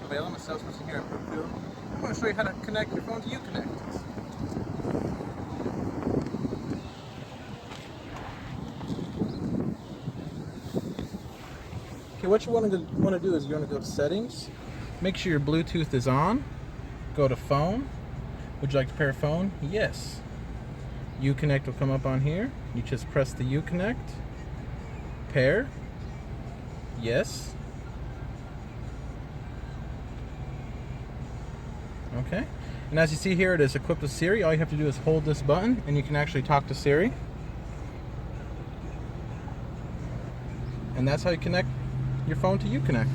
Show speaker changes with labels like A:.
A: Favela. I'm a salesperson here at Brookfield. I'm going to show you how to connect your phone to Uconnect. Okay, what you want to do is you want to go to Settings. Make sure your Bluetooth is on. Go to Phone. Would you like to pair a phone? Yes. Uconnect will come up on here. You just press the Uconnect. Pair. Yes. Okay. And as you see here, it is equipped with Siri. All you have to do is hold this button and you can actually talk to Siri. And that's how you connect your phone to Uconnect.